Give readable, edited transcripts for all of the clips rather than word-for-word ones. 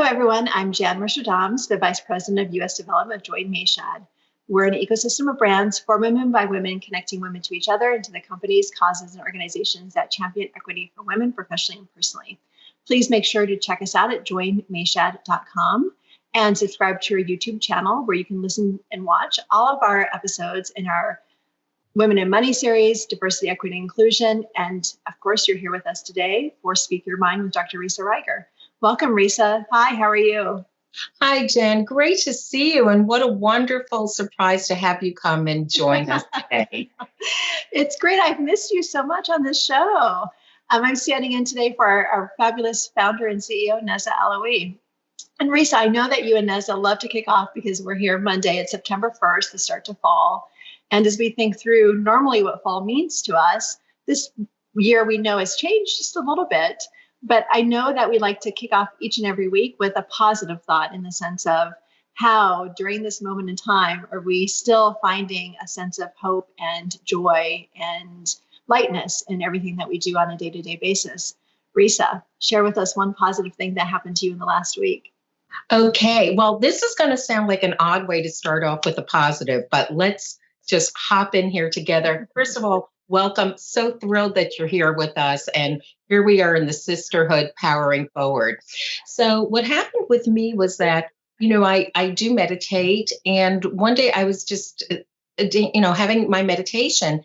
everyone. I'm Jan Mercer-Dahms, the Vice President of U.S. Development of Join Mayshad. We're an ecosystem of brands for women by women, connecting women to each other and to the companies, causes, and organizations that champion equity for women professionally and personally. Please make sure to check us out at joinmayshad.com and subscribe to our YouTube channel where you can listen and watch all of our episodes in our Women in Money series, Diversity, Equity, and Inclusion. And of course, you're here with us today for Speak Your Mind with Dr. Risa Ryger. Welcome, Risa. Hi, how are you? Hi, Jen. Great to see you. And what a wonderful surprise to have you come and join us today. It's great. I've missed you so much on this show. I'm standing in today for our fabulous founder and CEO, Neza Alaoui. And Risa, I know that you and Neza love to kick off because we're here Monday. It's September 1st, the start to fall. And as we think through normally what fall means to us, this year we know has changed just a little bit. But I know that we like to kick off each and every week with a positive thought in the sense of how during this moment in time are we still finding a sense of hope and joy and lightness in everything that we do on a day-to-day basis. Risa, share with us one positive thing that happened to you in the last week. Okay, well, this is going to sound like an odd way to start off with a positive, but let's just hop in here together. First of all, welcome. So thrilled that you're here with us. And here we are in the sisterhood powering forward. So what happened with me was that, I do meditate. And one day I was just, having my meditation.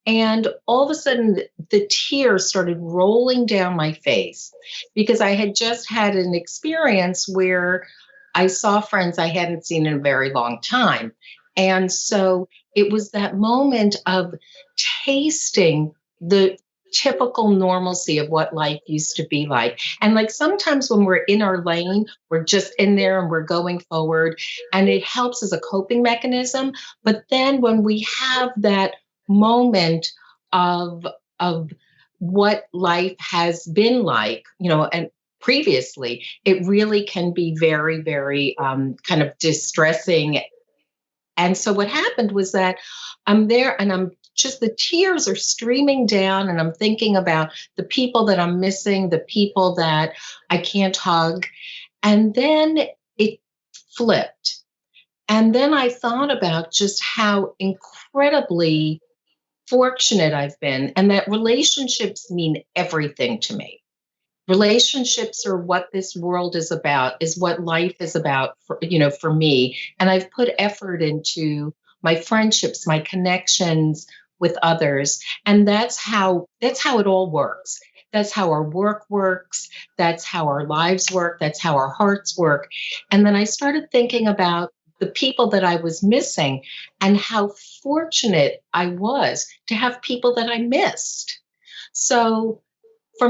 And all of a sudden, the tears started rolling down my face because I had just had an experience where I saw friends I hadn't seen in a very long time. And so it was that moment of tasting the typical normalcy of what life used to be like. And like sometimes when we're in our lane, we're just in there and we're going forward and it helps as a coping mechanism. But then when we have that moment of what life has been like, and previously, it really can be very, very kind of distressing. And so what happened was that I'm there and the tears are streaming down and I'm thinking about the people that I'm missing, the people that I can't hug. And then it flipped. And then I thought about just how incredibly fortunate I've been and that relationships mean everything to me. Relationships are what this world is about, is what life is about for me. And I've put effort into my friendships, my connections with others. And that's how it all works. That's how our work works. That's how our lives work. That's how our hearts work. And then I started thinking about the people that I was missing and how fortunate I was to have people that I missed. So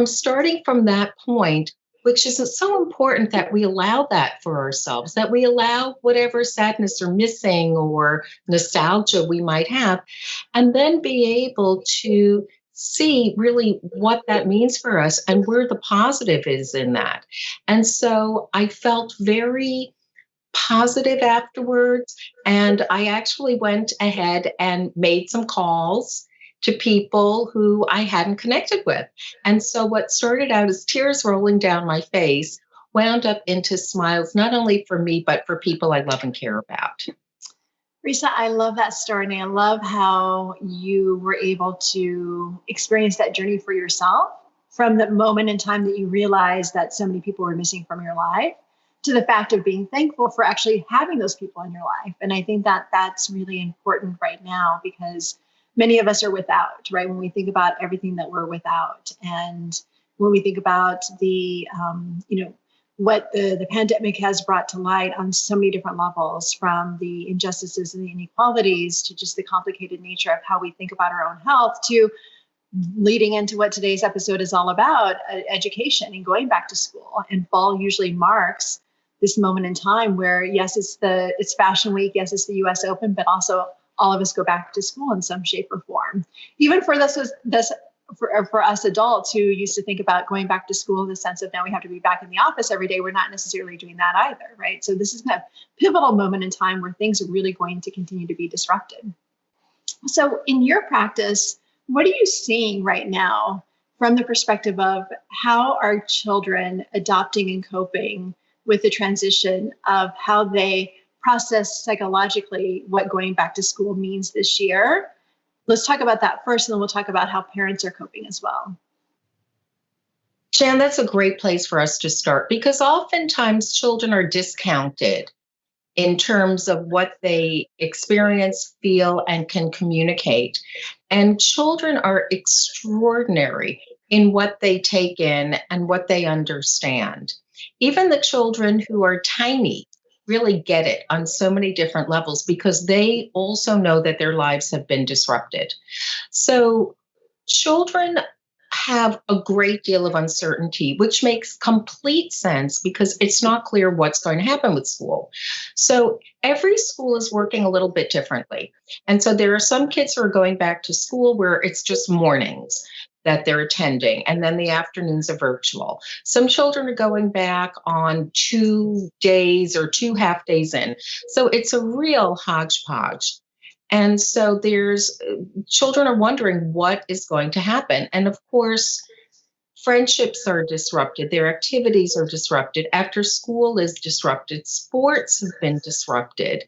starting from that point, which is so important that we allow that for ourselves, that we allow whatever sadness or missing or nostalgia we might have, and then be able to see really what that means for us and where the positive is in that. And so I felt very positive afterwards, and I actually went ahead and made some calls to people who I hadn't connected with. And so what started out as tears rolling down my face wound up into smiles, not only for me, but for people I love and care about. Risa, I love that story. And I love how you were able to experience that journey for yourself from the moment in time that you realized that so many people were missing from your life to the fact of being thankful for actually having those people in your life. And I think that that's really important right now because many of us are without, right? When we think about everything that we're without, and when we think about the, what the pandemic has brought to light on so many different levels, from the injustices and the inequalities to just the complicated nature of how we think about our own health, to leading into what today's episode is all about, education and going back to school. And fall usually marks this moment in time where, yes, it's Fashion Week, yes, it's the U.S. Open, but also all of us go back to school in some shape or form. Even for for us adults who used to think about going back to school in the sense of now we have to be back in the office every day, we're not necessarily doing that either, right? So this is a pivotal moment in time where things are really going to continue to be disrupted. So in your practice, what are you seeing right now from the perspective of how are children adopting and coping with the transition of how they process psychologically what going back to school means this year. Let's talk about that first, and then we'll talk about how parents are coping as well. Jan, that's a great place for us to start because oftentimes children are discounted in terms of what they experience, feel, and can communicate. And children are extraordinary in what they take in and what they understand. Even the children who are tiny really get it on so many different levels because they also know that their lives have been disrupted. So children have a great deal of uncertainty, which makes complete sense because it's not clear what's going to happen with school. So every school is working a little bit differently. And so there are some kids who are going back to school where it's just mornings that they're attending, and then the afternoons are virtual. Some children are going back on 2 days or 2 half days in. So it's a real hodgepodge. And so there's children are wondering what is going to happen. And of course, friendships are disrupted, their activities are disrupted, after school is disrupted, sports have been disrupted.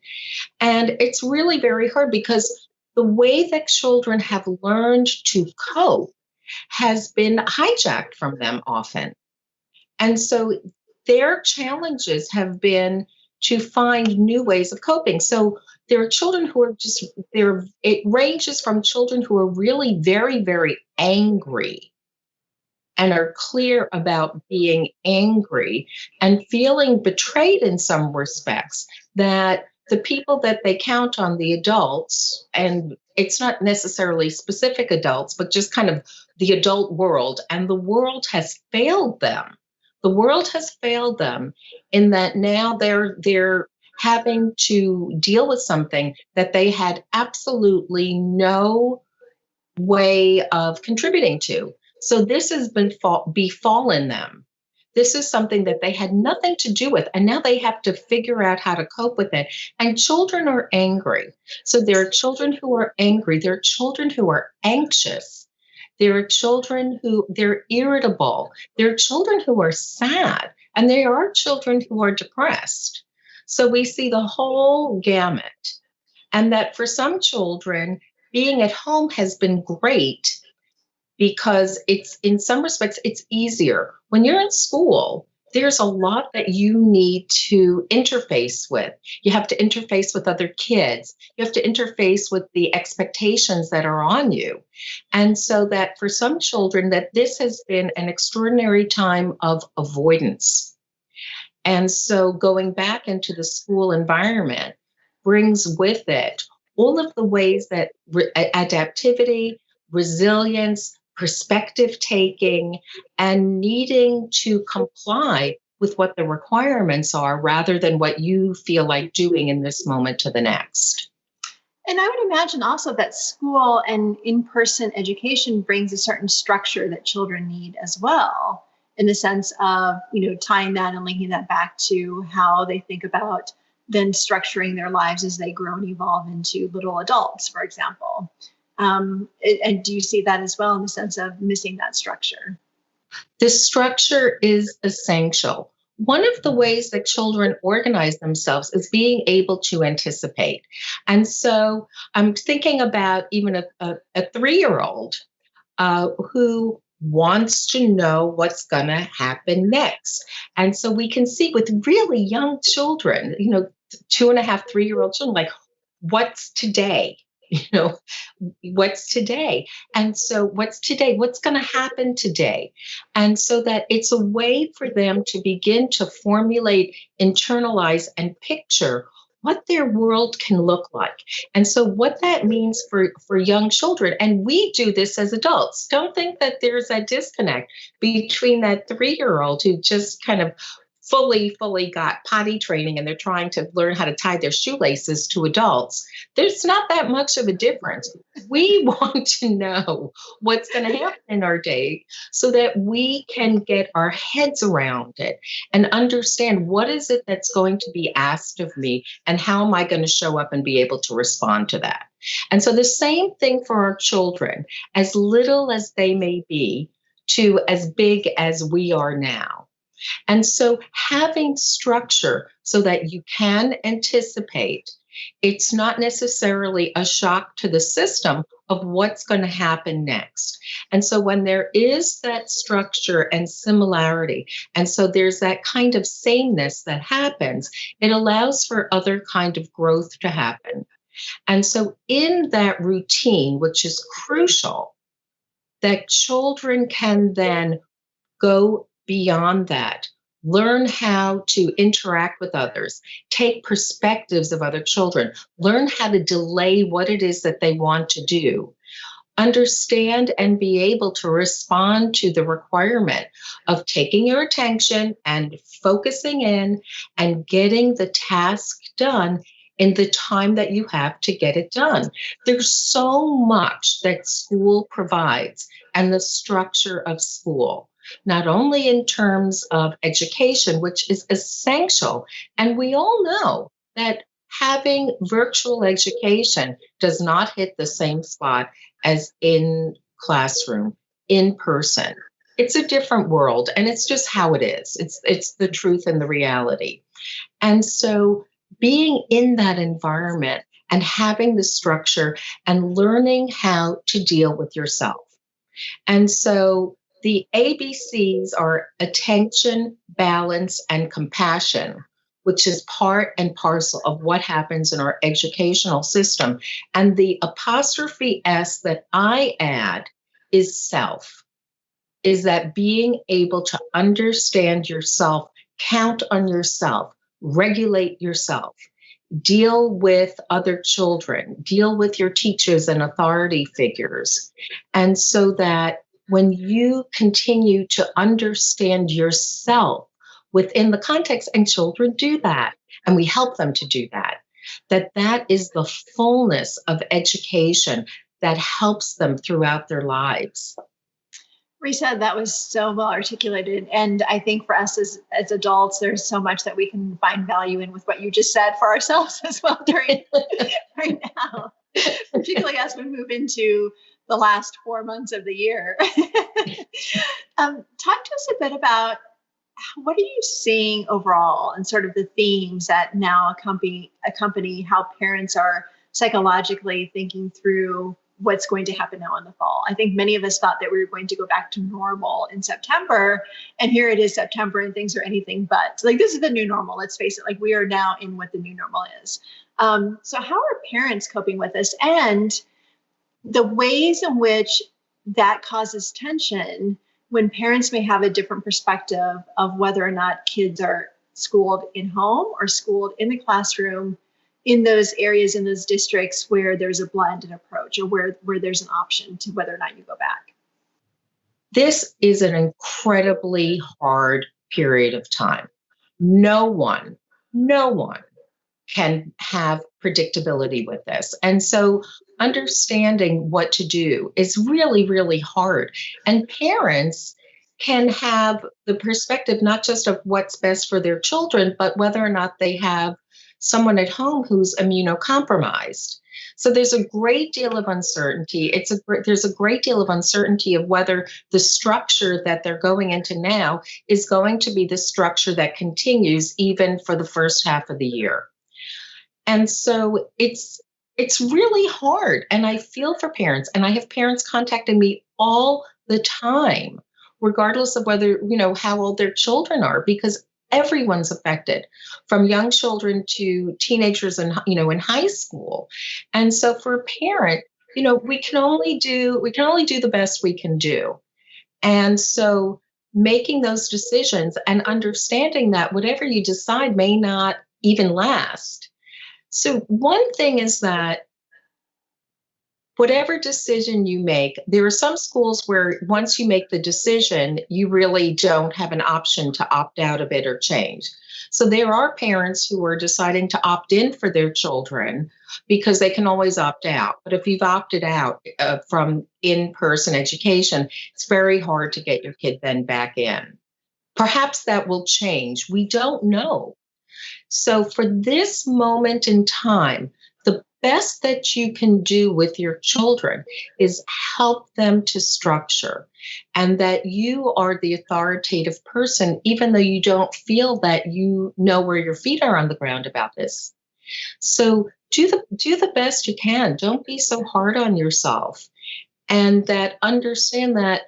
And it's really very hard because the way that children have learned to cope has been hijacked from them often. And so their challenges have been to find new ways of coping. So there are children who are just there. It ranges from children who are really very, very angry and are clear about being angry and feeling betrayed in some respects, that the people that they count on, the adults, and it's not necessarily specific adults, but just kind of the adult world, and the world has failed them. The world has failed them in that now they're having to deal with something that they had absolutely no way of contributing to. So this has been befallen them. This is something that they had nothing to do with, and now they have to figure out how to cope with it. And children are angry. So there are children who are angry. There are children who are anxious. There are children who they're irritable. There are children who are sad, and there are children who are depressed. So we see the whole gamut. And that for some children, being at home has been great because it's in some respects it's easier. When you're in school, there's a lot that you need to interface with. You have to interface with other kids. You have to interface with the expectations that are on you. And so that for some children that this has been an extraordinary time of avoidance. And so going back into the school environment brings with it all of the ways that adaptivity, resilience, perspective taking, and needing to comply with what the requirements are rather than what you feel like doing in this moment to the next. And I would imagine also that school and in-person education brings a certain structure that children need as well, in the sense of, tying that and linking that back to how they think about then structuring their lives as they grow and evolve into little adults, for example. And do you see that as well in the sense of missing that structure? The structure is essential. One of the ways that children organize themselves is being able to anticipate. And so I'm thinking about even a 3-year-old who wants to know what's going to happen next. And so we can see with really young children, 2.5, 3-year-old children, like, what's today? What's today? And so what's today? What's going to happen today? And so that it's a way for them to begin to formulate, internalize, and picture what their world can look like. And so what that means for young children, and we do this as adults. Don't think that there's a disconnect between that 3-year-old who just kind of fully got potty training and they're trying to learn how to tie their shoelaces to adults. There's not that much of a difference. We want to know what's going to happen in our day so that we can get our heads around it and understand what is it that's going to be asked of me and how am I going to show up and be able to respond to that. And so the same thing for our children, as little as they may be to as big as we are now. And so having structure so that you can anticipate, it's not necessarily a shock to the system of what's going to happen next. And so when there is that structure and similarity, and so there's that kind of sameness that happens, it allows for other kind of growth to happen. And so in that routine, which is crucial, that children can then go beyond that, learn how to interact with others, take perspectives of other children, learn how to delay what it is that they want to do, understand and be able to respond to the requirement of taking your attention and focusing in and getting the task done in the time that you have to get it done. There's so much that school provides and the structure of school, not only in terms of education, which is essential. And we all know that having virtual education does not hit the same spot as in classroom, in person. It's a different world, and it's just how it is. It's the truth and the reality. And so being in that environment and having the structure and learning how to deal with yourself. And so the ABCs are attention, balance, and compassion, which is part and parcel of what happens in our educational system. And the apostrophe S that I add is self, is that being able to understand yourself, count on yourself, regulate yourself, deal with other children, deal with your teachers and authority figures. And so that when you continue to understand yourself within the context, and children do that, and we help them to do that, that is the fullness of education that helps them throughout their lives. Risa, that was so well articulated. And I think for us as adults, there's so much that we can find value in with what you just said for ourselves as well during right now, particularly as we move into the last 4 months of the year. Talk to us a bit about what are you seeing overall and sort of the themes that now accompany how parents are psychologically thinking through what's going to happen now in the fall. I think many of us thought that we were going to go back to normal in September, and here it is September and things are anything but. Like, this is the new normal, let's face it. Like, we are now in what the new normal is. So how are parents coping with this, and the ways in which that causes tension when parents may have a different perspective of whether or not kids are schooled in home or schooled in the classroom in those areas, in those districts where there's a blended approach, or where there's an option to whether or not you go back? This is an incredibly hard period of time. No one can have predictability with this. And so understanding what to do is really, really hard. And parents can have the perspective not just of what's best for their children, but whether or not they have someone at home who's immunocompromised. So there's a great deal of uncertainty. There's a great deal of uncertainty of whether the structure that they're going into now is going to be the structure that continues even for the first half of the year. And so it's really hard. And I feel for parents, and I have parents contacting me all the time, regardless of whether, how old their children are, because everyone's affected, from young children to teenagers and, in high school. And so for a parent, we can only do the best we can do. And so making those decisions and understanding that whatever you decide may not even last. So one thing is that whatever decision you make, there are some schools where once you make the decision, you really don't have an option to opt out of it or change. So there are parents who are deciding to opt in for their children because they can always opt out. But if you've opted out from in-person education, it's very hard to get your kid then back in. Perhaps that will change. We don't know. So for this moment in time, the best that you can do with your children is help them to structure, and that you are the authoritative person, even though you don't feel that you know where your feet are on the ground about this. So do the best you can. Don't be so hard on yourself. And that understand that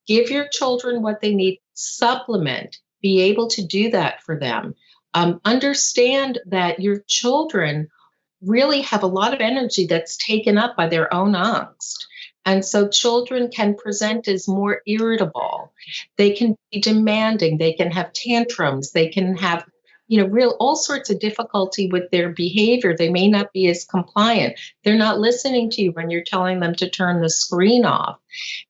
give your children what they need, supplement, be able to do that for them. Understand that your children really have a lot of energy that's taken up by their own angst. And so children can present as more irritable. They can be demanding. They can have tantrums. They can have, real all sorts of difficulty with their behavior. They may not be as compliant. They're not listening to you when you're telling them to turn the screen off.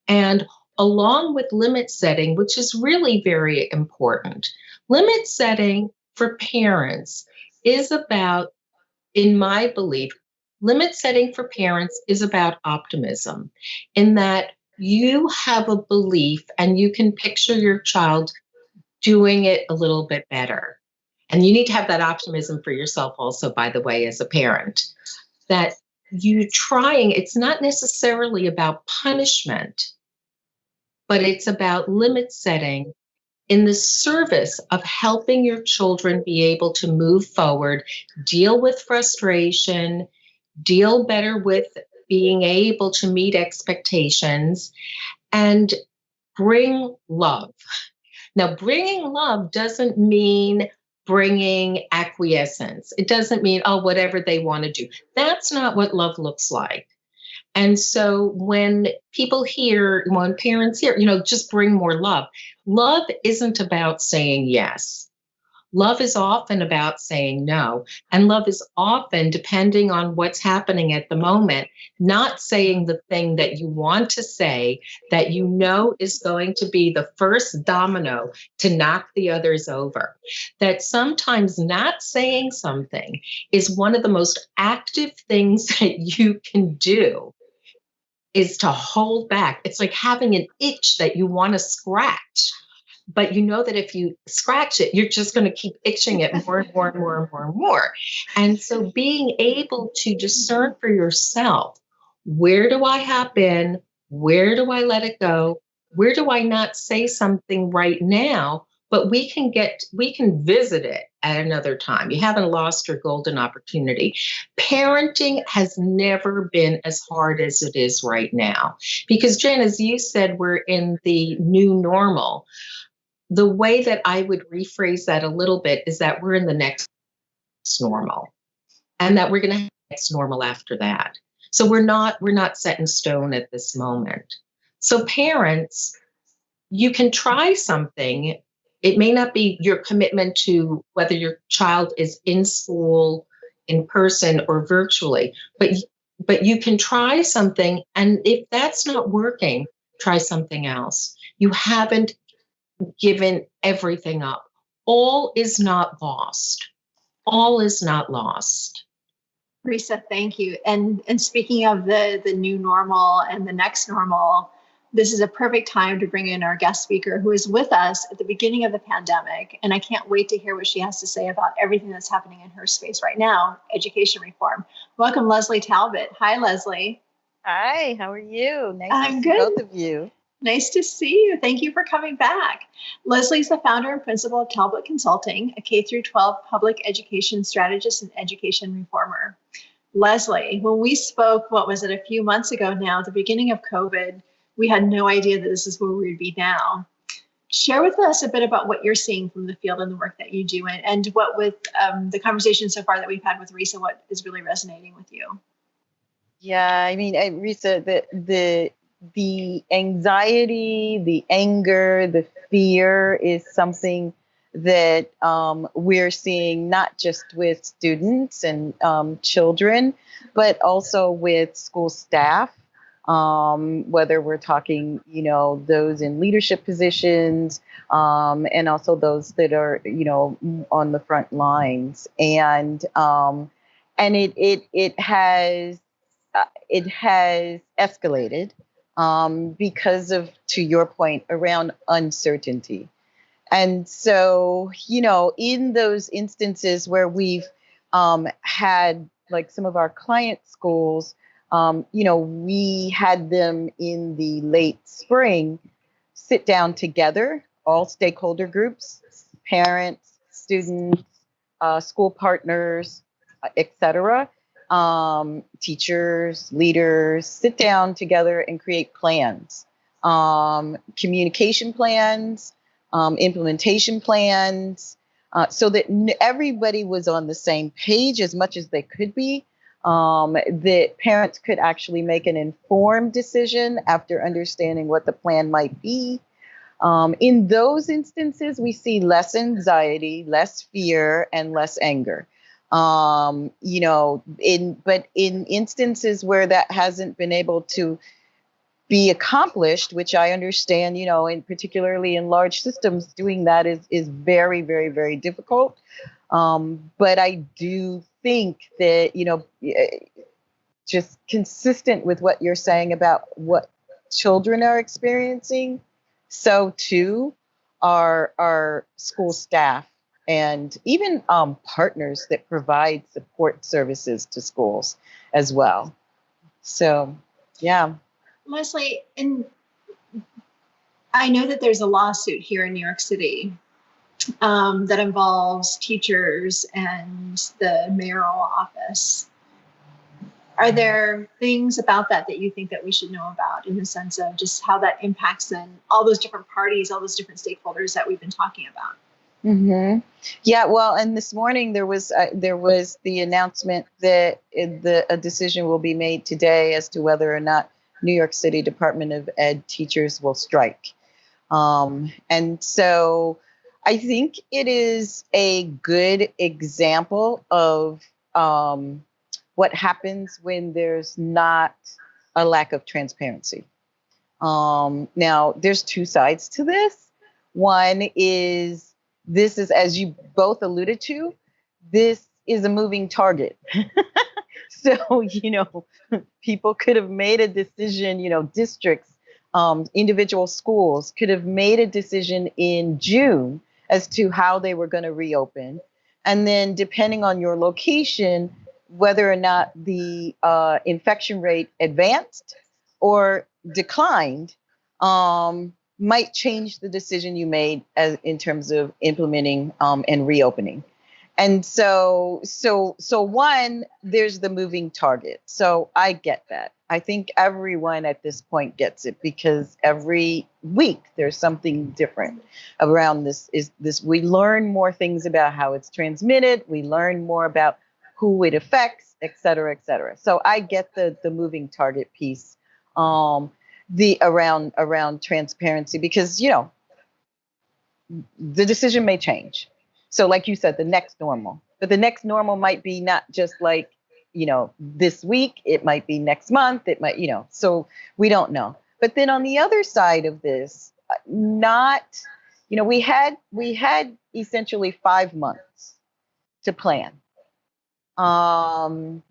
And along with limit setting, which is really very important, limit setting for parents is about, in my belief, limit setting for parents is about optimism, in that you have a belief and you can picture your child doing it a little bit better. And you need to have that optimism for yourself also, by the way, as a parent, that it's not necessarily about punishment, but it's about limit setting in the service of helping your children be able to move forward, deal with frustration, deal better with being able to meet expectations, and bring love. Now, bringing love doesn't mean bringing acquiescence. It doesn't mean, oh, whatever they want to do. That's not what love looks like. And so when parents hear, just bring more love, love isn't about saying yes. Love is often about saying no. And love is often, depending on what's happening at the moment, not saying the thing that you want to say that you know is going to be the first domino to knock the others over. That sometimes not saying something is one of the most active things that you can do, is to hold back. It's like having an itch that you want to scratch, but you know that if you scratch it, you're just going to keep itching it more and more and more and more and more. And so being able to discern for yourself, where do I hop in? Where do I let it go? Where do I not say something right now? But we can visit it at another time. You haven't lost your golden opportunity. Parenting has never been as hard as it is right now. Because Jen, as you said, we're in the new normal. The way that I would rephrase that a little bit is that we're in the next normal, and that we're going to have next normal after that. So we're not set in stone at this moment. So parents, you can try something. It may not be your commitment to whether your child is in school, in person, or virtually, but you can try something. And if that's not working, try something else. You haven't given everything up. All is not lost. All is not lost. Risa, thank you. And speaking of the new normal and the next normal, this is a perfect time to bring in our guest speaker who is with us at the beginning of the pandemic. And I can't wait to hear what she has to say about everything that's happening in her space right now, education reform. Welcome, Leslie Talbot. Hi, Leslie. Hi, how are you? Nice I'm to see good. both of you. Nice to see you. Thank you for coming back. Leslie's the founder and principal of Talbot Consulting, a K-12 public education strategist and education reformer. Leslie, when we spoke, what was it, a few months ago now, at the beginning of COVID, we had no idea that this is where we would be now. Share with us a bit about what you're seeing from the field and the work that you do, and what with the conversation so far that we've had with Risa, what is really resonating with you? Yeah, I mean, Risa, the anxiety, the anger, the fear is something that we're seeing not just with students and children, but also with school staff. Whether we're talking, those in leadership positions, and also those that are, on the front lines, and it has escalated because of, to your point, around uncertainty. And so, in those instances where we've had like some of our client schools, we had them in the late spring sit down together, all stakeholder groups, parents, students, school partners, et cetera, teachers, leaders, sit down together and create plans, communication plans, implementation plans, so that everybody was on the same page as much as they could be, that parents could actually make an informed decision after understanding what the plan might be. In those instances, we see less anxiety, less fear, and less anger. But in instances where that hasn't been able to be accomplished, which I understand, and particularly in large systems, doing that is very, very, very difficult. But I do think that, just consistent with what you're saying about what children are experiencing, so too are our school staff and even partners that provide support services to schools as well. So, yeah. Leslie, and I know that there's a lawsuit here in New York City that involves teachers and the mayoral office. Are there things about that you think that we should know about, in the sense of just how that impacts then all those different parties, all those different stakeholders that we've been talking about? Mm-hmm. Yeah, well, and this morning there was the announcement that a decision will be made today as to whether or not New York City Department of Ed teachers will strike. And so I think it is a good example of what happens when there's not a lack of transparency. Now, there's two sides to this. One is, this is, as you both alluded to, this is a moving target. So, people could have made a decision, districts, individual schools could have made a decision in June as to how they were going to reopen. And then depending on your location, whether or not the infection rate advanced or declined, might change the decision you made in terms of implementing and reopening. And so one, there's the moving target. So I get that. I think everyone at this point gets it, because every week there's something different around this. We learn more things about how it's transmitted. We learn more about who it affects, et cetera, et cetera. So I get the moving target piece, around transparency, because, the decision may change. So like you said, the next normal, but the next normal might be not just like, this week, it might be next month, it might, so we don't know. But then on the other side of this, we had essentially 5 months to plan. And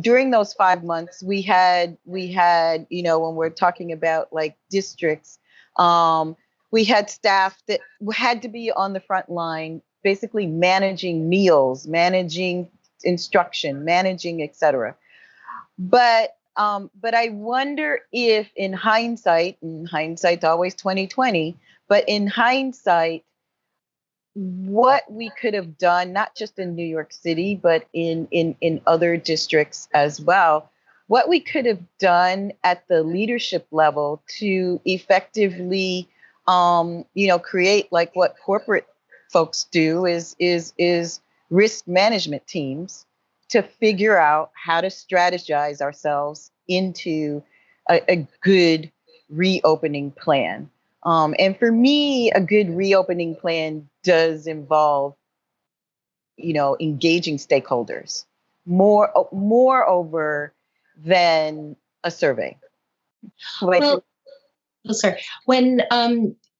during those 5 months, we had, when we're talking about like districts, we had staff that had to be on the front line, basically managing meals, managing instruction, managing, et cetera. But I wonder if in hindsight's always 2020, but in hindsight, what we could have done, not just in New York City, but in other districts as well, what we could have done at the leadership level to effectively, create like what corporate folks do is risk management teams to figure out how to strategize ourselves into a good reopening plan. And for me, a good reopening plan does involve, engaging stakeholders more over than a survey. Well, sorry. When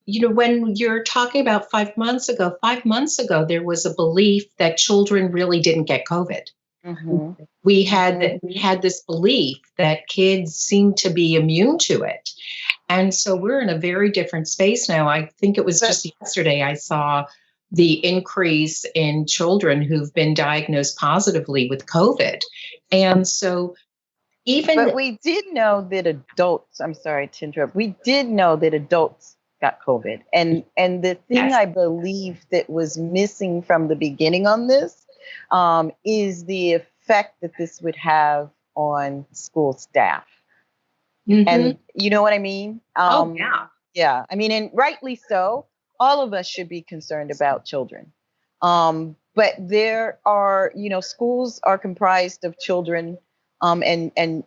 when you're talking about 5 months ago, there was a belief that children really didn't get COVID. Mm-hmm. We had this belief that kids seem to be immune to it. And so we're in a very different space now. I think it was just yesterday I saw the increase in children who've been diagnosed positively with COVID. And so but we did know that adults, I'm sorry to interrupt, we did know that adults got COVID. And the thing I believe that was missing from the beginning on this is the effect that this would have on school staff. And you know what I mean? Yeah. I mean, and rightly so. All of us should be concerned about children. But there are, schools are comprised of children and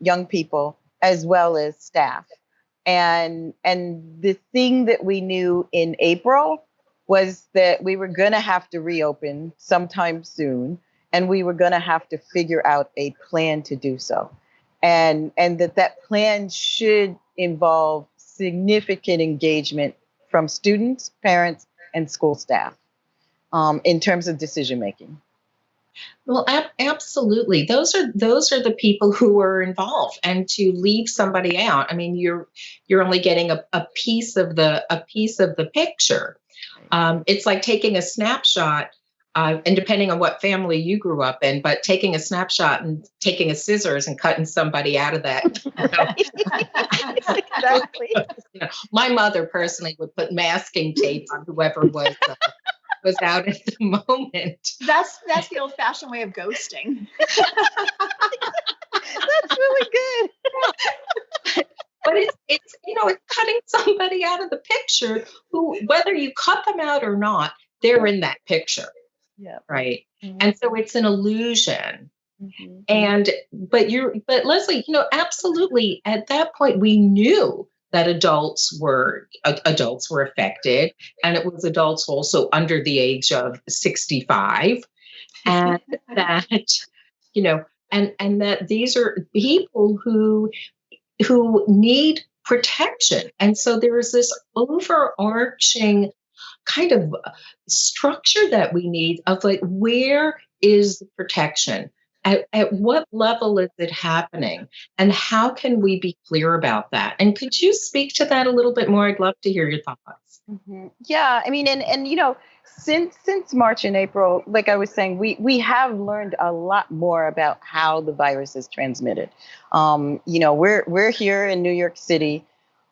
young people as well as staff. And the thing that we knew in April was that we were going to have to reopen sometime soon, and we were going to have to figure out a plan to do so. And that plan should involve significant engagement from students, parents, and school staff in terms of decision making. Well, absolutely. Those are the people who are involved, and to leave somebody out, I mean, you're only getting a piece of the picture. It's like taking a snapshot, and depending on what family you grew up in, but taking a snapshot and taking a scissors and cutting somebody out of that. Exactly. My mother personally would put masking tape on whoever was out at the moment. That's the old-fashioned way of ghosting. That's really good. But it's cutting somebody out of the picture who, whether you cut them out or not, they're in that picture. Yeah. Right. Mm-hmm. And so it's an illusion. Mm-hmm. But Leslie, absolutely, at that point we knew that adults were affected, and it was adults also under the age of 65, and that and that these are people who need protection. And so there is this overarching kind of structure that we need of like, where is the protection? At what level is it happening? And how can we be clear about that? And could you speak to that a little bit more? I'd love to hear your thoughts. Mm-hmm. Yeah, I mean, and since March and April, like I was saying, we have learned a lot more about how the virus is transmitted. We're here in New York City.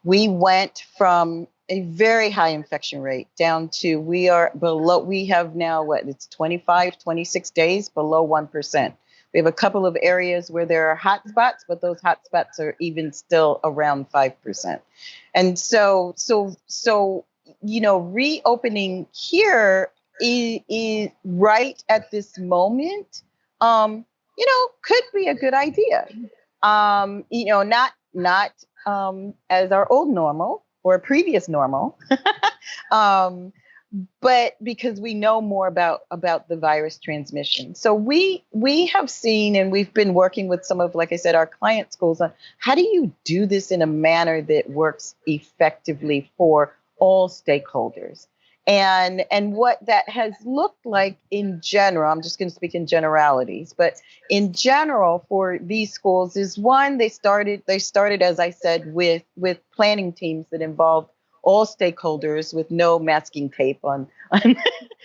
We went from a very high infection rate down to we have now, it's 25, 26 days below 1%. We have a couple of areas where there are hot spots, but those hot spots are even still around 5%. And so reopening here is right at this moment, could be a good idea. Not as our old normal or a previous normal, but because we know more about the virus transmission. So we have seen, and we've been working with some of, like I said, our client schools on how do you do this in a manner that works effectively for all stakeholders. And what that has looked like in general, I'm just going to speak in generalities, but in general for these schools is one, they started, as I said, with planning teams that involved all stakeholders with no masking tape on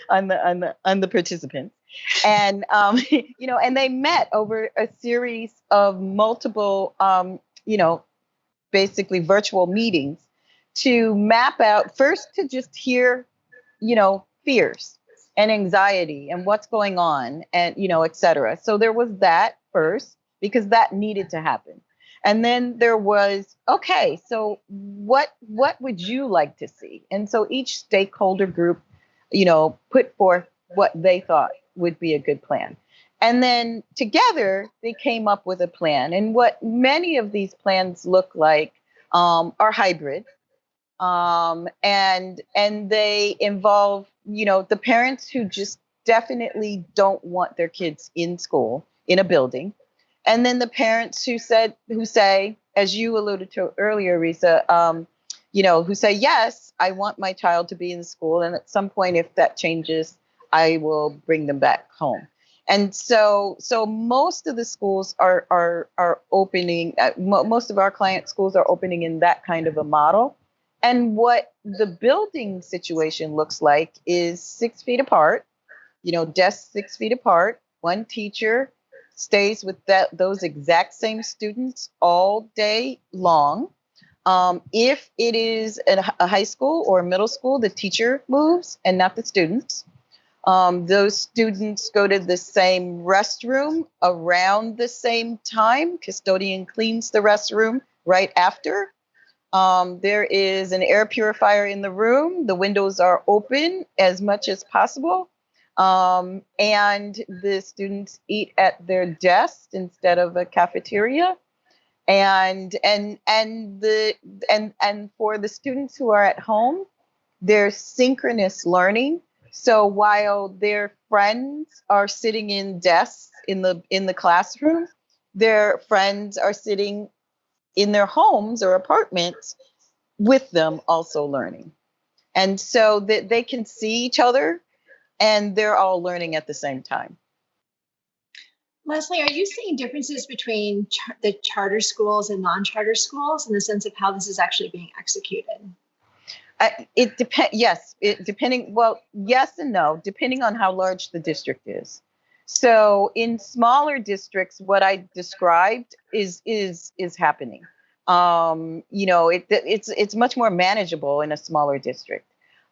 the participants. And, and they met over a series of multiple, basically virtual meetings to map out first, to just hear, fears and anxiety and what's going on and, et cetera. So there was that first, because that needed to happen. And then there was, okay, so what would you like to see? And so each stakeholder group, put forth what they thought would be a good plan. And then together they came up with a plan. And what many of these plans look like are hybrid. And they involve, the parents who just definitely don't want their kids in school, in a building. And then the parents who say, as you alluded to earlier, Risa, who say, yes, I want my child to be in school. And at some point, if that changes, I will bring them back home. And so most of the schools are opening, most of our client schools are opening in that kind of a model. And what the building situation looks like is 6 feet apart, desks 6 feet apart. One teacher stays with those exact same students all day long. If it is a high school or middle school, the teacher moves and not the students. Those students go to the same restroom around the same time. Custodian cleans the restroom right after. There is an air purifier in the room. The windows are open as much as possible. And the students eat at their desks instead of a cafeteria. And for the students who are at home, there's synchronous learning. So while their friends are sitting in desks in the classroom, their friends are sitting in their homes or apartments with them also learning. And so that they can see each other and they're all learning at the same time. Leslie, are you seeing differences between the charter schools and non-charter schools in the sense of how this is actually being executed? It depends. Yes, yes and no, depending on how large the district is. So in smaller districts, what I described is happening. It's much more manageable in a smaller district.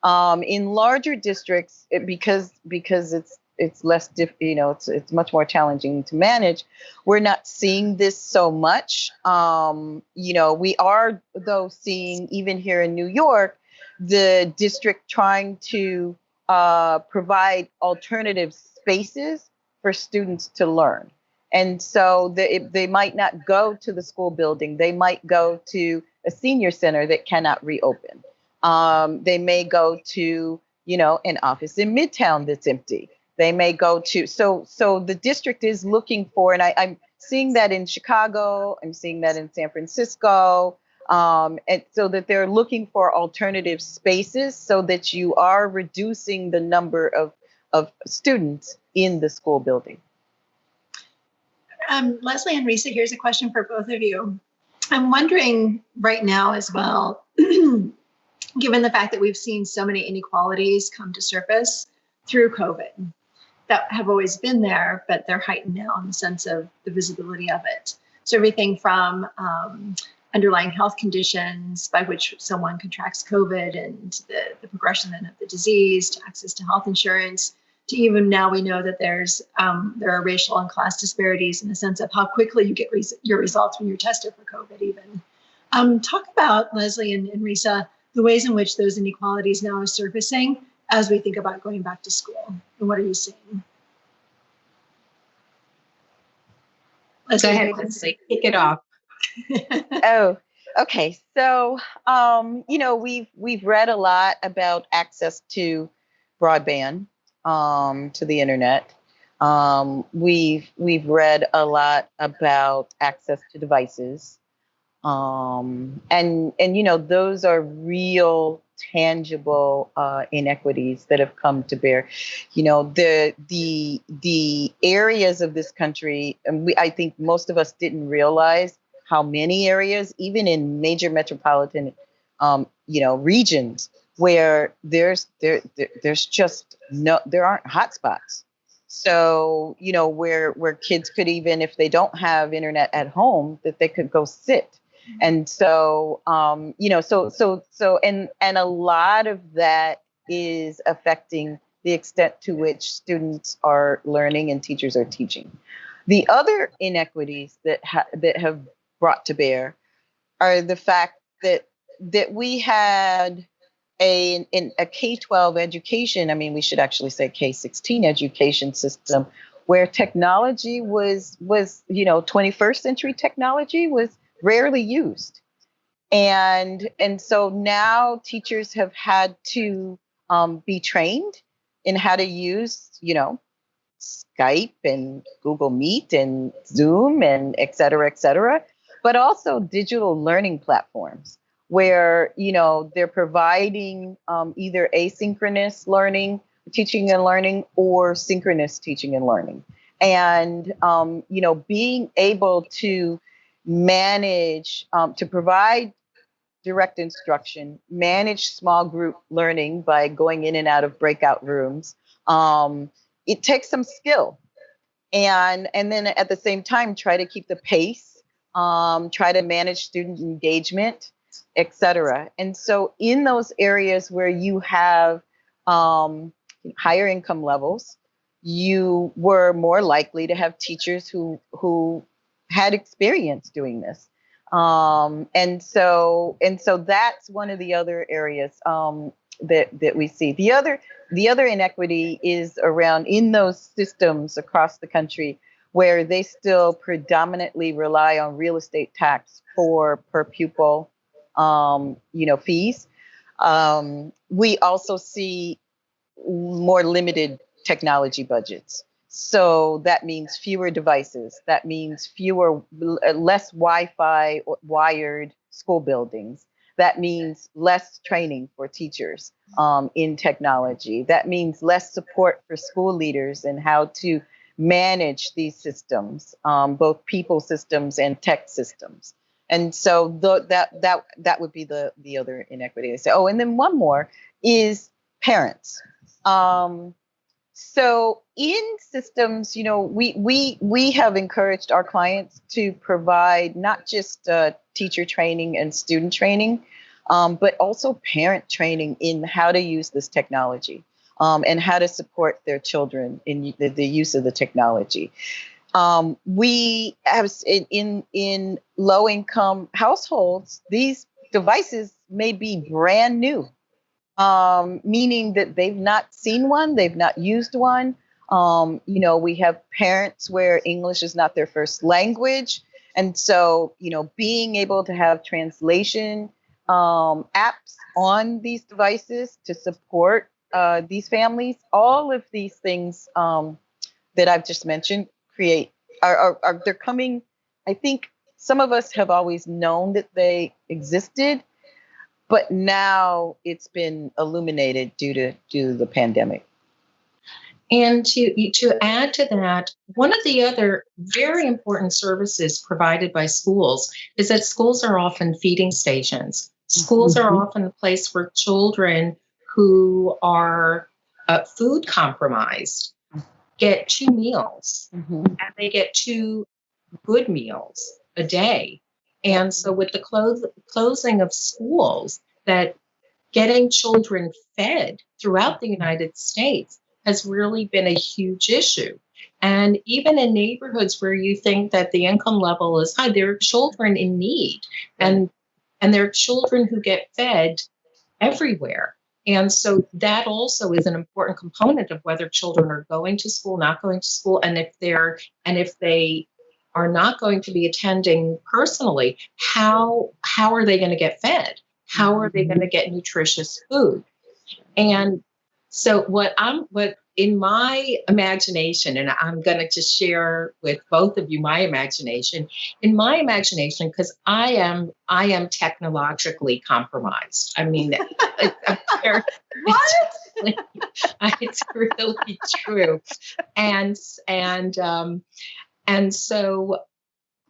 In larger districts, because it's less it's much more challenging to manage. We're not seeing this so much. We are though seeing, even here in New York, the district trying to provide alternative spaces for students to learn. And so they might not go to the school building. They might go to a senior center that cannot reopen. They may go to, an office in Midtown that's empty. They may go to, so the district is looking for, and I'm seeing that in Chicago, I'm seeing that in San Francisco, and so that they're looking for alternative spaces so that you are reducing the number of students in the school building. Leslie and Risa, here's a question for both of you. I'm wondering right now as well, given the fact that we've seen so many inequalities come to surface through COVID that have always been there, but they're heightened now in the sense of the visibility of it. So everything from underlying health conditions by which someone contracts COVID and the progression then of the disease, to access to health insurance, to even now we know that there are racial and class disparities in the sense of how quickly you get your results when you're tested for COVID even. Talk about, Leslie and Risa, the ways in which those inequalities now are surfacing as we think about going back to school. And what are you seeing? Leslie, go ahead, Leslie, kick it off. Oh, okay. So, we've read a lot about access to broadband, to the internet. We've read a lot about access to devices. And those are real tangible inequities that have come to bear. The areas of this country, and I think most of us didn't realize how many areas, even in major metropolitan regions, where there aren't hotspots. So, where kids could, even if they don't have internet at home, that they could go sit. And so, and a lot of that is affecting the extent to which students are learning and teachers are teaching. The other inequities that have brought to bear are the fact that we had a K-12 education. I mean, we should actually say K-16 education system, where technology was 21st century technology was rarely used. And so now teachers have had to be trained in how to use, Skype and Google Meet and Zoom and et cetera, but also digital learning platforms where, they're providing either asynchronous learning, teaching and learning, or synchronous teaching and learning. And, being able to manage, to provide direct instruction, manage small group learning by going in and out of breakout rooms. It takes some skill, and then at the same time try to keep the pace, try to manage student engagement, etc. And so in those areas where you have higher income levels, you were more likely to have teachers who had experience doing this. And so that's one of the other areas that we see. The other inequity is around in those systems across the country where they still predominantly rely on real estate tax for per pupil, fees. We also see more limited technology budgets. So that means fewer devices. That means less Wi-Fi wired school buildings. That means less training for teachers in technology. That means less support for school leaders in how to manage these systems, both people systems and tech systems. And so that would be the other inequity. I say, oh, and then one more is parents. So in systems, we have encouraged our clients to provide not just teacher training and student training, but also parent training in how to use this technology, and how to support their children in the use of the technology. We have in low income households, these devices may be brand new, meaning that they've not seen one, they've not used one. We have parents where English is not their first language. And so, being able to have translation apps on these devices to support these families, all of these things that I've just mentioned they're coming. I think some of us have always known that they existed, but now it's been illuminated due to the pandemic. And to add to that, one of the other very important services provided by schools is that schools are often feeding stations. Schools are often a place where children who are food compromised get 2 meals, and they get 2 good meals a day. And so with the closing of schools, that getting children fed throughout the United States has really been a huge issue. And even in neighborhoods where you think that the income level is high, there are children in need, and there are children who get fed everywhere. And so that also is an important component of whether children are going to school, not going to school, and if they are not going to be attending personally, how are they going to get fed? How are they going to get nutritious food? And so what in my imagination, and I'm going to just share with both of you my imagination, because I am technologically compromised. I mean, it's really true. And so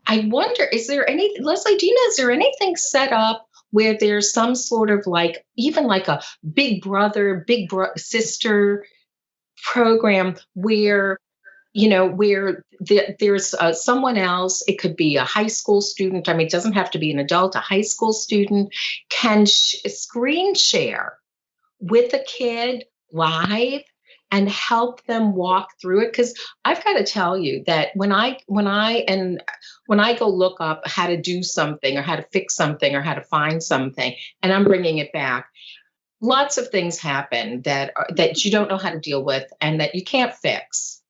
I wonder, is there Leslie, do you know, is there anything set up where there's some sort of even like a big brother, sister program where, there's someone else, it could be a high school student. I mean, it doesn't have to be an adult, a high school student can screen share with a kid live and help them walk through it. Because I've got to tell you that when I go look up how to do something or how to fix something or how to find something, and I'm bringing it back, lots of things happen that you don't know how to deal with and that you can't fix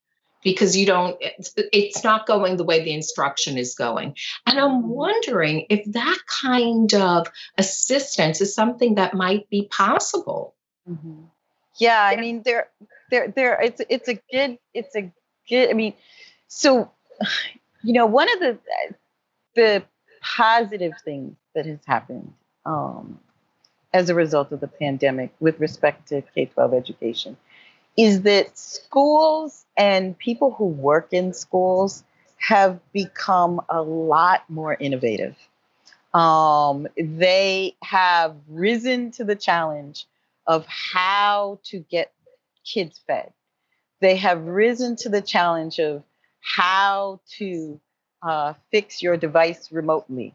because it's not going the way the instruction is going. And I'm wondering if that kind of assistance is something that might be possible. Mm-hmm. Yeah, I mean, it's a good, I mean, so, one of the positive things that has happened as a result of the pandemic with respect to K-12 education is that schools and people who work in schools have become a lot more innovative. They have risen to the challenge of how to get kids fed. They have risen to the challenge of how to fix your device remotely.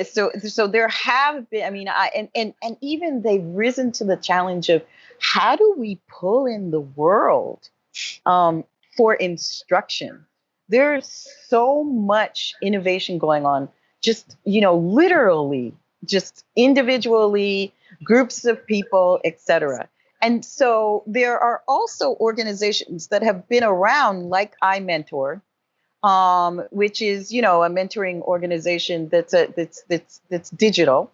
So there have been, I mean, and even they've risen to the challenge of how do we pull in the world for instruction. There's so much innovation going on, just, literally, just individually, groups of people, etc. And so there are also organizations that have been around, like iMentor, which is, a mentoring organization that's digital,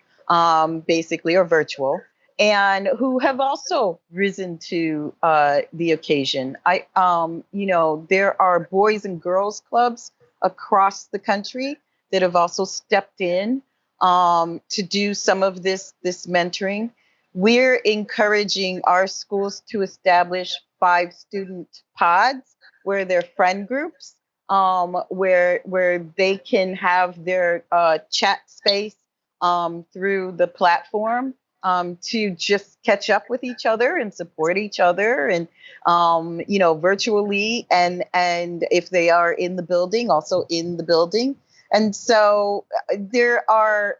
basically, or virtual, and who have also risen to the occasion. There are boys and girls clubs across the country that have also stepped in to do some of this mentoring. We're encouraging our schools to establish 5 student pods where they're friend groups, where they can have their chat space through the platform to just catch up with each other and support each other, and virtually, and if they are in the building, also in the building. And so there are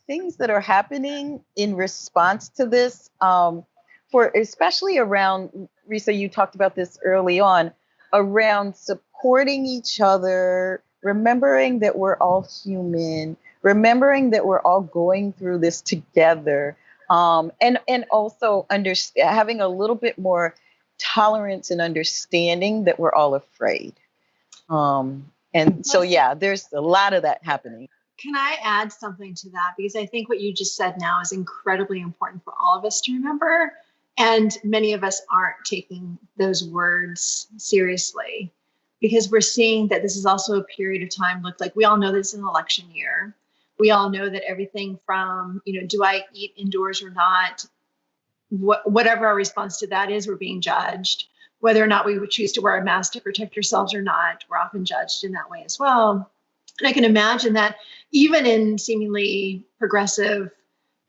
things that are happening in response to this, for especially around, Risa, you talked about this early on, around supporting each other, remembering that we're all human, remembering that we're all going through this together, and also having a little bit more tolerance and understanding that we're all afraid. And so, yeah, there's a lot of that happening. Can I add something to that? Because I think what you just said now is incredibly important for all of us to remember. And many of us aren't taking those words seriously, because we're seeing that this is also a period of time. Look, like, we all know this is an election year. We all know that everything from, do I eat indoors or not? Whatever our response to that is, we're being judged. Whether or not we would choose to wear a mask to protect ourselves or not, we're often judged in that way as well. And I can imagine that even in seemingly progressive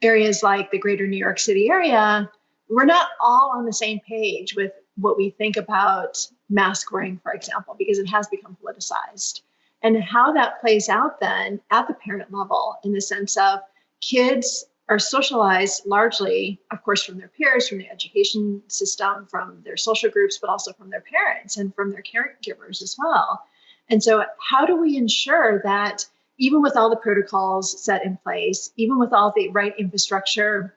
areas like the greater New York City area, we're not all on the same page with what we think about mask wearing, for example, because it has become politicized. And how that plays out then at the parent level, in the sense of kids are socialized largely, of course, from their peers, from the education system, from their social groups, but also from their parents and from their caregivers as well. And so how do we ensure that even with all the protocols set in place, even with all the right infrastructure,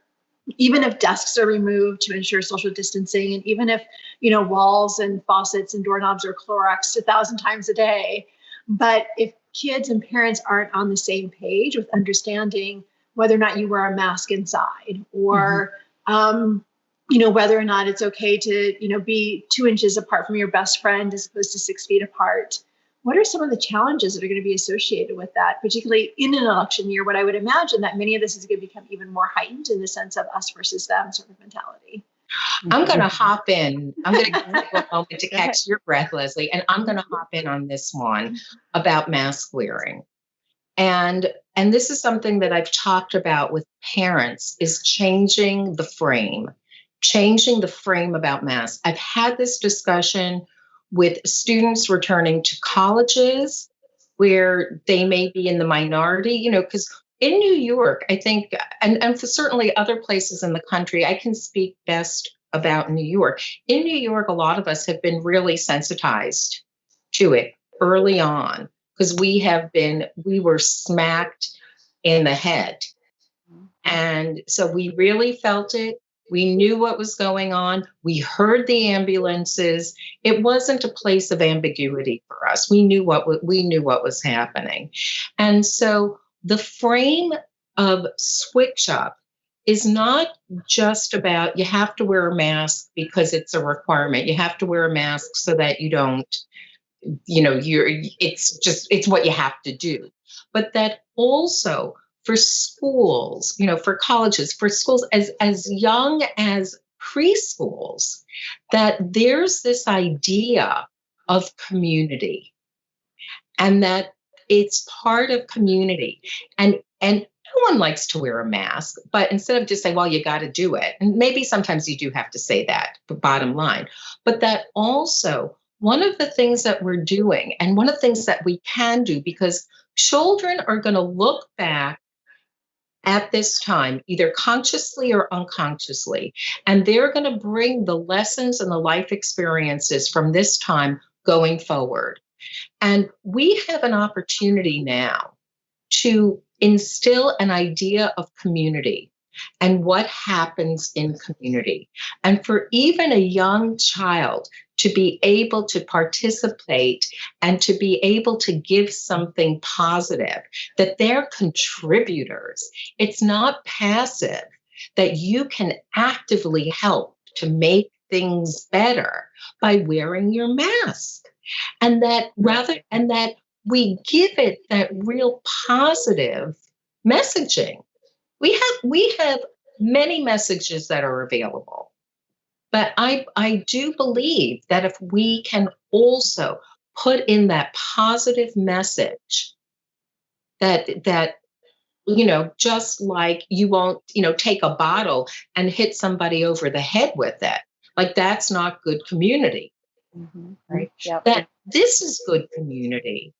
even if desks are removed to ensure social distancing, and even if, walls and faucets and doorknobs are Cloroxed 1,000 times a day, but if kids and parents aren't on the same page with understanding whether or not you wear a mask inside, or, whether or not it's okay to, be 2 inches apart from your best friend as opposed to 6 feet apart. What are some of the challenges that are going to be associated with that, particularly in an election year? What I would imagine that many of this is going to become even more heightened in the sense of us versus them sort of mentality. I'm going to hop in. I'm going to give you a moment to catch your breath, Leslie, and I'm going to hop in on this one about mask wearing. And this is something that I've talked about with parents, is changing the frame about masks. I've had this discussion with students returning to colleges where they may be in the minority, because in New York, I think, and for certainly other places in the country, I can speak best about New York. In New York, a lot of us have been really sensitized to it early on, because we were smacked in the head. And so we really felt it. We knew what was going on. We heard the ambulances. It wasn't a place of ambiguity for us. We knew what was happening. And so the frame of switch up is not just about you have to wear a mask because it's a requirement. You have to wear a mask so that you don't, it's what you have to do. But that also, for schools, for colleges, for schools as young as preschools, that there's this idea of community, and that it's part of community. And And no one likes to wear a mask, but instead of just saying, well, you got to do it. And maybe sometimes you do have to say that, the bottom line. But that also, one of the things that we're doing, and one of the things that we can do, because children are going to look back at this time, either consciously or unconsciously, and they're going to bring the lessons and the life experiences from this time going forward. And we have an opportunity now to instill an idea of community and what happens in community. And for even a young child to be able to participate and to be able to give something positive, that they're contributors. It's not passive, that you can actively help to make things better by wearing your mask. And that we give it that real positive messaging. We have many messages that are available, but I do believe that if we can also put in that positive message, that just like you won't take a bottle and hit somebody over the head with it, like that's not good community, right? Yep. That this is good community,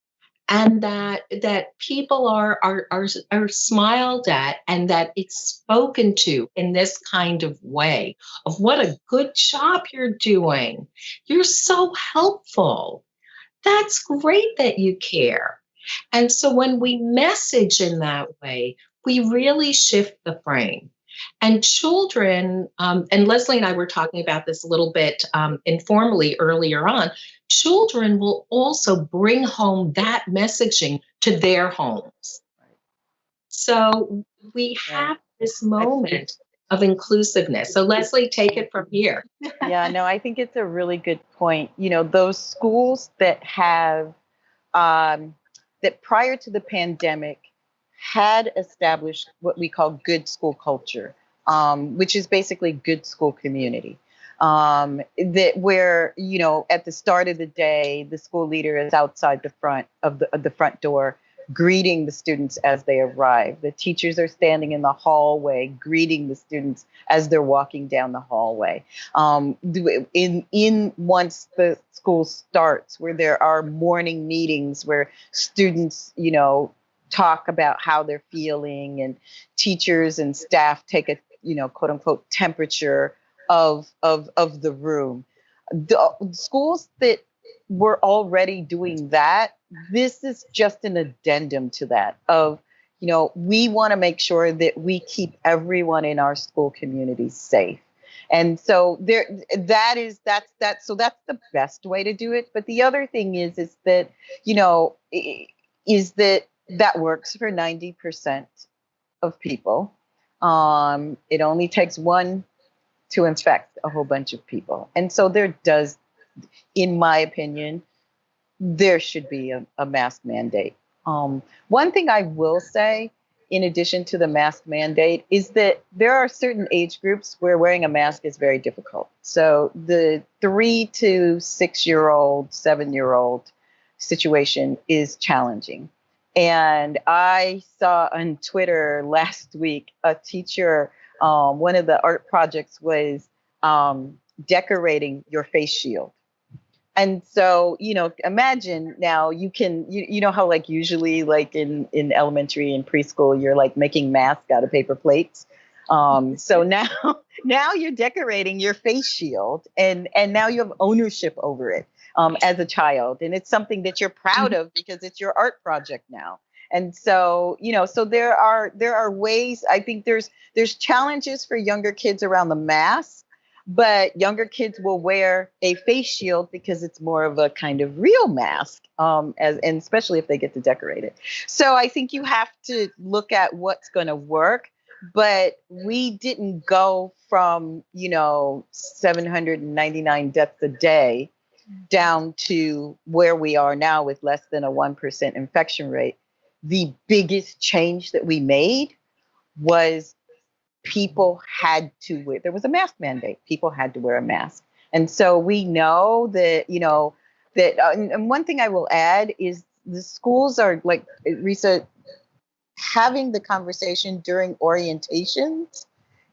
and that people are smiled at, and that it's spoken to in this kind of way of what a good job you're doing. You're so helpful. That's great that you care. And so when we message in that way, we really shift the frame. And children, and Leslie and I were talking about this a little bit informally earlier on, children will also bring home that messaging to their homes. So we have this moment of inclusiveness. So Leslie, take it from here. Yeah, no, I think it's a really good point. Those schools that have, that prior to the pandemic had established what we call good school culture, which is basically good school community. That where, at the start of the day, the school leader is outside the front of the front door, greeting the students as they arrive. The teachers are standing in the hallway, greeting the students as they're walking down the hallway. In once the school starts, where there are morning meetings where students, talk about how they're feeling, and teachers and staff take a, quote unquote, temperature of the room. The schools that were already doing that, this is just an addendum to that of, we want to make sure that we keep everyone in our school community safe. And so that's the best way to do it. But the other thing is that, that works for 90% of people. It only takes one to infect a whole bunch of people. And so there does, in my opinion, there should be a mask mandate. One thing I will say, in addition to the mask mandate, is that there are certain age groups where wearing a mask is very difficult. So the 3 to 6-year-old, 7-year-old situation is challenging. And I saw on Twitter last week a teacher, one of the art projects was decorating your face shield. And so, imagine now you can, you know how like usually like in elementary and preschool, you're like making masks out of paper plates. So now you're decorating your face shield, and now you have ownership over it as a child. And it's something that you're proud of because it's your art project now. And so, so there are ways. I think there's challenges for younger kids around the mask, but younger kids will wear a face shield because it's more of a kind of real mask, and especially if they get to decorate it. So I think you have to look at what's going to work. But we didn't go from, 799 deaths a day down to where we are now with less than a 1% infection rate. The biggest change that we made was people had to wear, there was a mask mandate. People had to wear a mask. And so we know that, and one thing I will add is the schools are, like Risa having the conversation during orientations,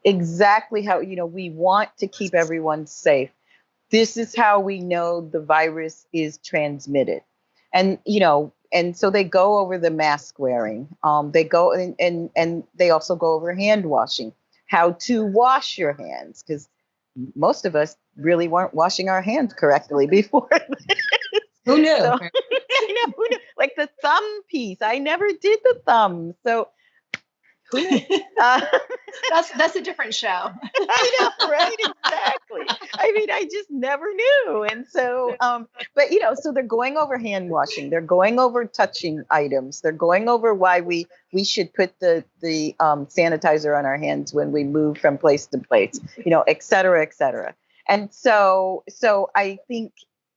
exactly how, we want to keep everyone safe. This is how we know the virus is transmitted. And, and so they go over the mask wearing. They go and they also go over hand washing, how to wash your hands, because most of us really weren't washing our hands correctly before. Who knew? So, I know, who knew? Like the thumb piece. I never did the thumb. So who knew? That's a different show. I know, right? Exactly. I mean, I just never knew. And so, but so they're going over hand washing. They're going over touching items. They're going over why we should put the sanitizer on our hands when we move from place to place, et cetera, et cetera. And so I think,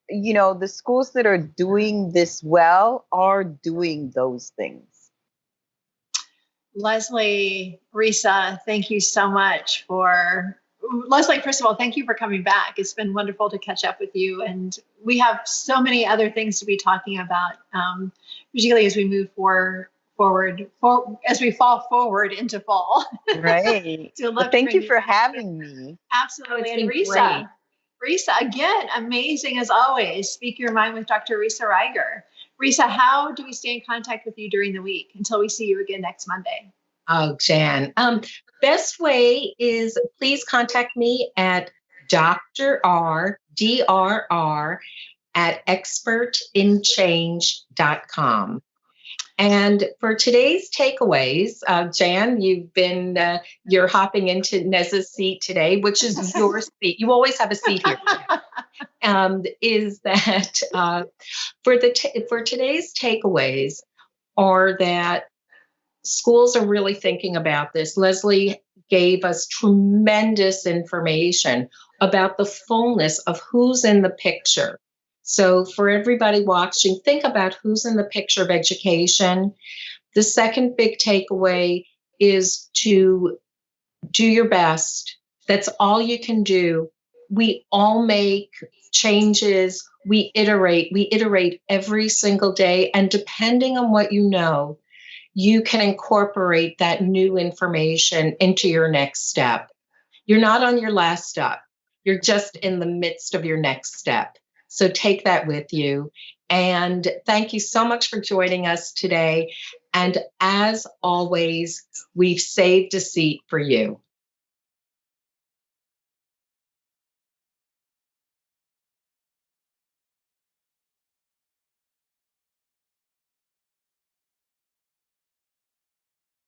the schools that are doing this well are doing those things. Leslie, Risa, thank you so much Leslie, first of all, thank you for coming back. It's been wonderful to catch up with you. And we have so many other things to be talking about, particularly as we move as we fall forward into fall. Right. So thank you for having me. Absolutely. And Risa, again, amazing as always. Speak your mind with Dr. Risa Ryger. Risa, how do we stay in contact with you during the week until we see you again next Monday? Oh, Jan. Best way is please contact me at drr at expertinchange.com. And for today's takeaways, Jan, you're hopping into Nez's seat today, which is your seat. You always have a seat here. Is that for today's takeaways are that schools are really thinking about this. Leslie gave us tremendous information about the fullness of who's in the picture. So for everybody watching, think about who's in the picture of education. The second big takeaway is to do your best. That's all you can do. We all make changes. We iterate every single day. And depending on what you know, you can incorporate that new information into your next step. You're not on your last step. You're just in the midst of your next step. So take that with you. And thank you so much for joining us today. And as always, we've saved a seat for you.